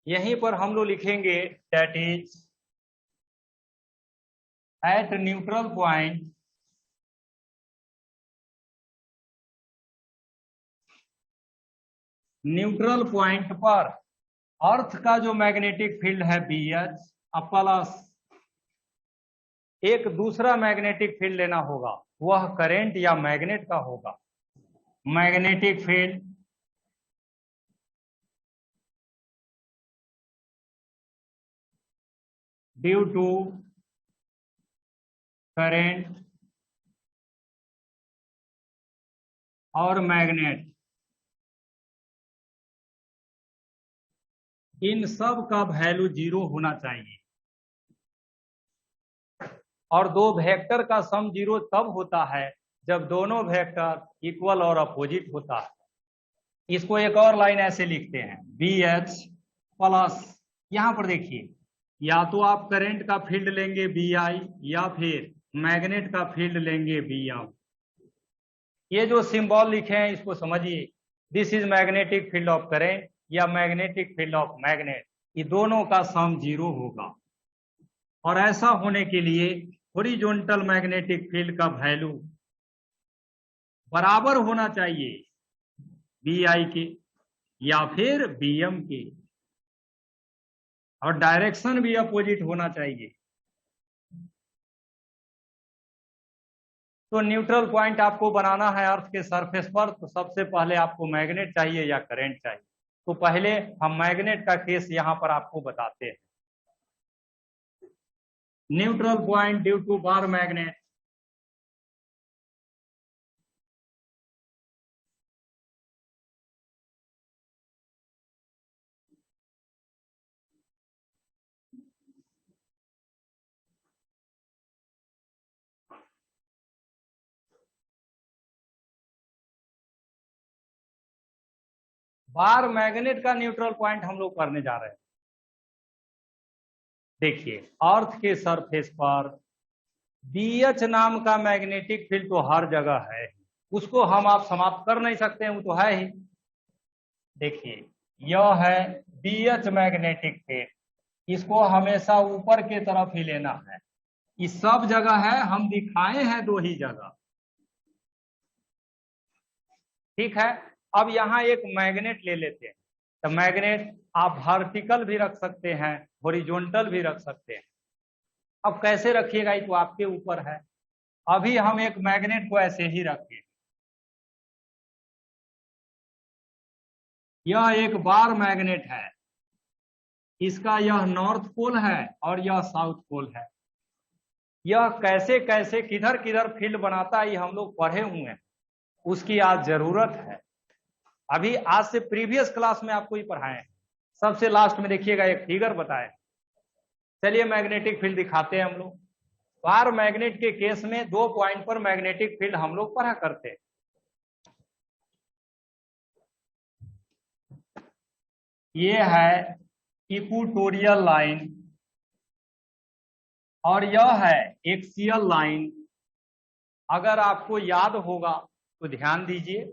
यहीं पर हम लोग लिखेंगे that is at neutral point पर earth का जो मैग्नेटिक फील्ड है BH प्लस एक दूसरा मैग्नेटिक फील्ड लेना होगा, वह करंट या मैग्नेट का होगा। Magnetic field due to current और मैग्नेट, इन सब का वैल्यू 0 होना चाहिए। और दो वेक्टर का सम 0 तब होता है जब दोनों वेक्टर इक्वल और अपोजिट होता है। इसको एक और लाइन ऐसे लिखते हैं BH प्लस, यहां पर देखिए या तो आप करंट का फील्ड लेंगे BI या फिर मैग्नेट का फील्ड लेंगे BM। ये जो सिंबल लिखे हैं इसको समझिए, this is magnetic field of current या मैग्नेटिक फील्ड ऑफ मैग्नेट, ये दोनों का सम 0 होगा। और ऐसा होने के लिए हॉरिजॉन्टल मैग्नेटिक फील्ड का वैल्यू बराबर होना चाहिए BI के या फिर BM के, और डायरेक्शन भी अपोजिट होना चाहिए। तो न्यूट्रल पॉइंट आपको बनाना है अर्थ के सरफेस पर, तो सबसे पहले आपको मैग्नेट चाहिए या करंट चाहिए। तो पहले हम मैग्नेट का केस यहां पर आपको बताते हैं। Neutral point due to bar magnet, bar magnet का न्यूट्रल पॉइंट हम लोग करने जा रहे हैं। देखिए अर्थ के सरफेस पर BH नाम का मैग्नेटिक फील्ड तो हर जगह है, उसको हम आप समाप्त कर नहीं सकते हैं, वो तो है ही। देखिए यह है BH मैग्नेटिक फील्ड, इसको हमेशा ऊपर के तरफ ही लेना है। ये सब जगह है, हम दिखाए हैं दो ही जगह। ठीक है, अब यहाँ एक मैग्नेट ले लेते हैं। तो मैग्नेट आप वर्टिकल भी रख सकते हैं, हॉरिजॉन्टल भी रख सकते हैं। अब कैसे रखिएगा ये तो आपके ऊपर है। अभी हम एक मैग्नेट को ऐसे ही रखें। यह एक बार मैग्नेट है, इसका यह नॉर्थ पोल है और यह साउथ पोल है। यह कैसे कैसे किधर किधर फील्ड बनाता है ये हम लोग पढ़े हुए हैं, उसकी आज जरूरत है। अभी आज से प्रीवियस क्लास में आपको ही पढ़ाए हैं। सबसे लास्ट में देखिएगा एक फिगर बताए। चलिए मैग्नेटिक फील्ड दिखाते हैं हम लोग। बार मैग्नेट के केस में 2 पॉइंट पर मैग्नेटिक फील्ड हम लोग पढ़ा करते हैं। ये है इक्वेटोरियल लाइन और यह है एक्सियल लाइन। अगर आपको याद होगा तो ध्यान दीजिए।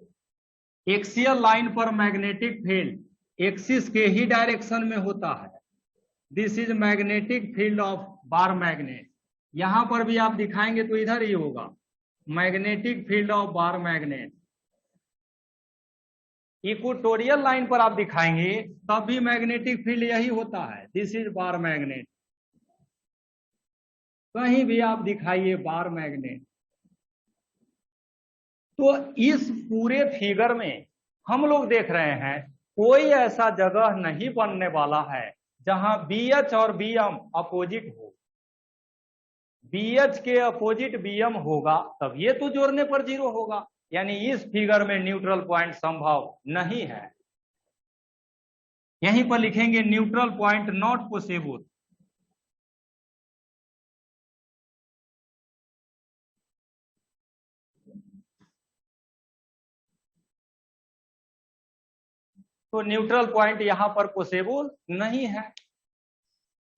एक्सियल लाइन पर मैग्नेटिक फील्ड एक्सिस के ही डायरेक्शन में होता है। This is magnetic field of bar magnet. यहां पर भी आप दिखाएंगे तो इधर ही होगा, magnetic field of bar magnet. Equatorial line पर आप दिखाएंगे तब भी मैग्नेटिक फील्ड यही होता है। This is bar magnet. कहीं भी आप दिखाइए बार मैग्नेट। तो इस पूरे फिगर में हम लोग देख रहे हैं कोई ऐसा जगह नहीं बनने वाला है जहां BH और BM अपोजिट हो। BH के अपोजिट BM होगा तब ये तो जोड़ने पर 0 होगा, यानी इस फिगर में न्यूट्रल पॉइंट संभव नहीं है। यहीं पर लिखेंगे न्यूट्रल पॉइंट नॉट पॉसिबल। तो न्यूट्रल पॉइंट यहां पर पॉसिबल नहीं है।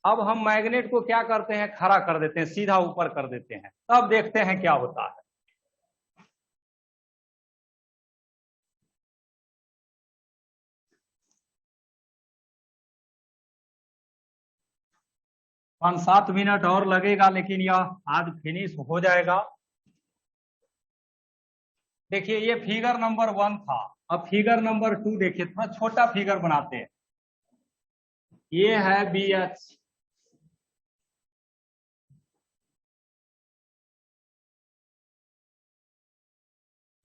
अब हम मैग्नेट को क्या करते हैं, खड़ा कर देते हैं, सीधा ऊपर कर देते हैं, तब देखते हैं क्या होता है। पाँच 7 मिनट और लगेगा लेकिन यह आज फिनिश हो जाएगा। देखिए ये फिगर नंबर 1 था। अब फिगर नंबर 2 देखिए, थोड़ा छोटा फिगर बनाते हैं। ये है BH।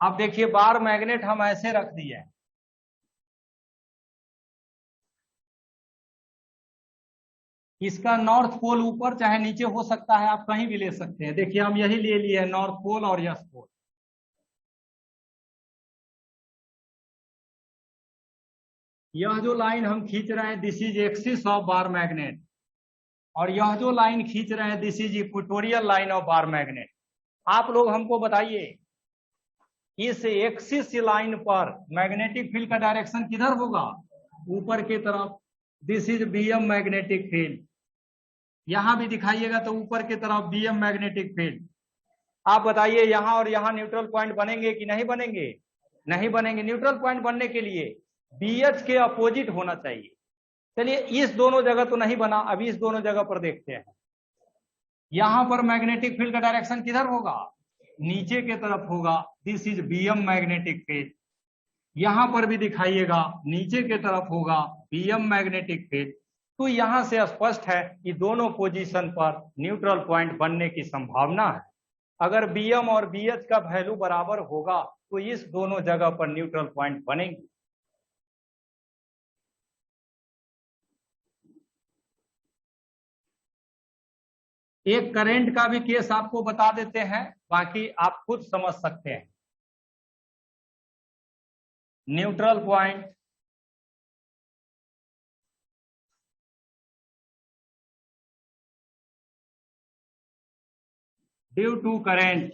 अब देखिए बार मैग्नेट हम ऐसे रख दिए हैं। इसका नॉर्थ पोल ऊपर चाहे नीचे हो सकता है, आप कहीं भी ले सकते हैं। देखिए हम यही ले लिए नॉर्थ पोल और यस पोल। यह जो लाइन हम खींच रहे हैं this is axis of bar magnet, और यह जो लाइन खींच रहे हैं this is equatorial line of bar magnet. आप लोग हमको बताइए इस एक्सिस लाइन पर मैग्नेटिक फील्ड का डायरेक्शन किधर होगा, ऊपर की तरफ। This is BM magnetic field. यहां भी दिखाइएगा तो ऊपर की तरफ BM मैग्नेटिक फील्ड। आप बताइए यहां और यहां न्यूट्रल पॉइंट बनेंगे कि नहीं बनेंगे? नहीं बनेंगे। न्यूट्रल पॉइंट बनने के लिए BH के अपोजिट होना चाहिए। चलिए इस दोनों जगह तो नहीं बना, अभी इस दोनों जगह पर देखते हैं। यहां पर मैग्नेटिक फील्ड का डायरेक्शन किधर होगा, नीचे के तरफ होगा। This is BM magnetic field. यहां पर भी दिखाइएगा नीचे के तरफ होगा BM मैग्नेटिक फील्ड। तो यहां से स्पष्ट है कि दोनों पोजीशन पर न्यूट्रल पॉइंट बनने की संभावना है। अगर BM और BH का वैल्यू बराबर होगा तो इस दोनों जगह पर न्यूट्रल पॉइंट बनेंगे। एक करंट का भी केस आपको बता देते हैं, बाकी आप खुद समझ सकते हैं। Neutral point due to current.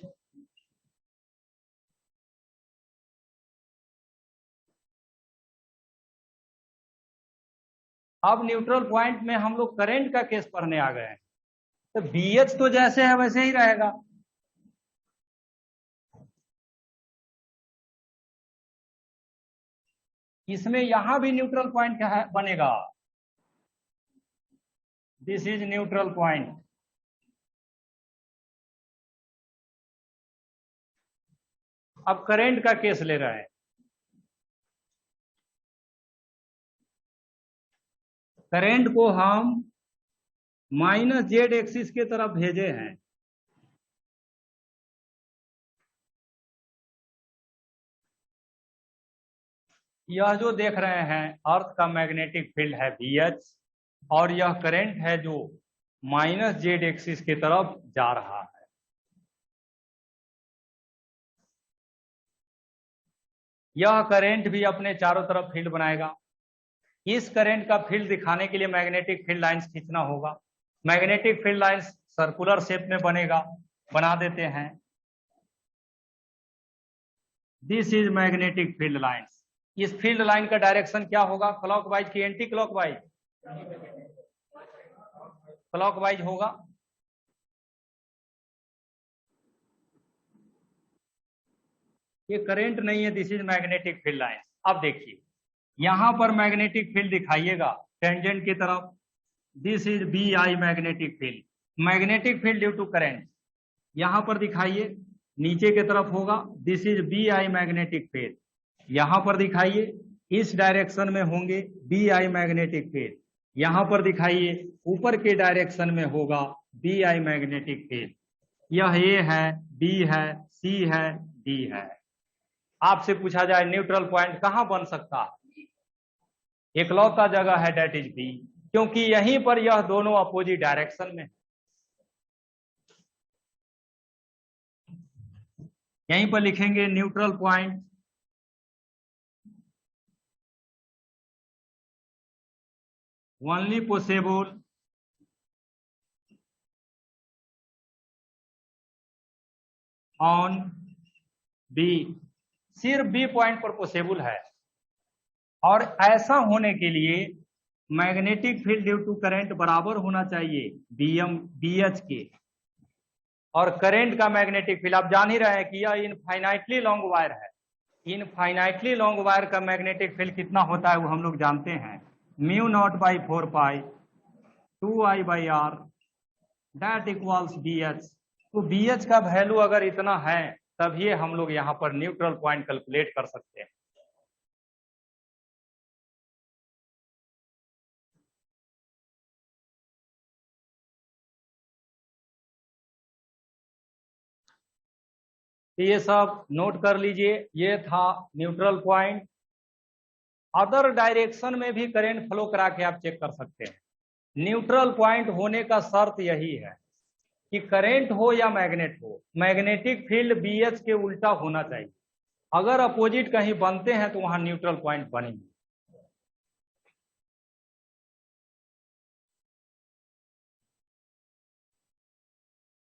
अब न्यूट्रल पॉइंट में हम लोग करंट का केस पढ़ने आ गए हैं। तो BH तो जैसे है वैसे ही रहेगा। इसमें यहां भी न्यूट्रल पॉइंट क्या है बनेगा। This is neutral point. अब करंट का केस ले रहे हैं। करंट को हम माइनस जेड एक्सिस के तरफ भेजे हैं। यह जो देख रहे हैं अर्थ का मैग्नेटिक फील्ड है BH, और यह करंट है जो माइनस जेड एक्सिस की तरफ जा रहा है। यह करंट भी अपने चारों तरफ फील्ड बनाएगा। इस करंट का फील्ड दिखाने के लिए मैग्नेटिक फील्ड लाइंस खींचना होगा। Magnetic field lines circular shape में बनेगा, बना देते हैं। This is magnetic field lines. इस फील्ड लाइन का डायरेक्शन क्या होगा, क्लॉकवाइज की एंटी क्लॉकवाइज? क्लॉकवाइज होगा। ये करंट नहीं है, this is magnetic field line. अब देखिए यहां पर मैग्नेटिक फील्ड दिखाइएगा टेंजेंट की तरफ। This is BI magnetic field. Magnetic field due to current यहां पर दिखाइए, नीचे की तरफ होगा। This is BI magnetic field. यहां पर दिखाइए, इस डायरेक्शन में होंगे BI मैग्नेटिक फील्ड। यहां पर दिखाइए, ऊपर के डायरेक्शन में होगा BI मैग्नेटिक फील्ड। यह A है, B है, C है, D है। आपसे पूछा जाए न्यूट्रल पॉइंट कहां बन सकता है, एकलौता जगह है डेट इज B, क्योंकि यहीं पर यह दोनों अपोजिट डायरेक्शन में, यहीं पर लिखेंगे neutral point only possible on B। सिर्फ B पॉइंट पर पॉसिबल है। और ऐसा होने के लिए magnetic field due to current बराबर होना चाहिए BH के, और करंट का मैग्नेटिक फील्ड आप जान ही रहे हैं कि यह इनफाइनाइटली लॉन्ग वायर है। इनफाइनाइटली लॉन्ग वायर का मैग्नेटिक फील्ड कितना होता है वो हम लोग जानते हैं, μ0/4 पाई 2I/r दैट इक्वल्स BH। तो BH का वैल्यू अगर इतना है तभी हम लोग यहाँ पर न्यूट्रल पॉइंट कैलकुलेट कर सकते हैं। तो ये सब नोट कर लीजिए, ये था न्यूट्रल पॉइंट। अदर डायरेक्शन में भी करंट फ्लो करा के आप चेक कर सकते हैं। न्यूट्रल पॉइंट होने का शर्त यही है कि करंट हो या मैग्नेट हो, मैग्नेटिक फील्ड BH के उल्टा होना चाहिए। अगर अपोजिट कहीं बनते हैं तो वहां न्यूट्रल पॉइंट बनेंगे।